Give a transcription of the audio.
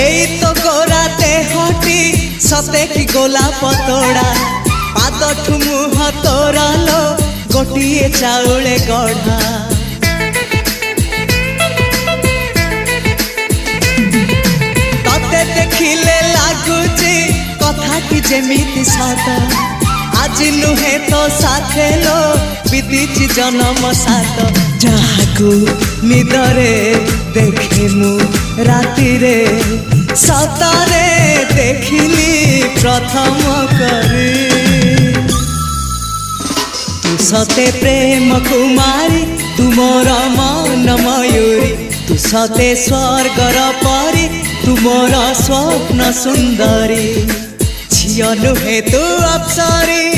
एई तो गोरा देहटी सते कि गोलाप तोड़ा पाद मुह तोरा लो गोटिए चाउले गढ़ा तते देखिले लागुची कथाटी जेमिति सत आज नुहे तो साथे लो बीतीची जन्म सात जहाकू निदरे देखे मु राति रे सतरे देखिली प्रथम करी तू सते प्रेम कुमारी तू मोर मन मयूरी तू सते स्वर्गर परी तू मोर स्वप्न सुंदरी झियो नुहे तू अप्सरी।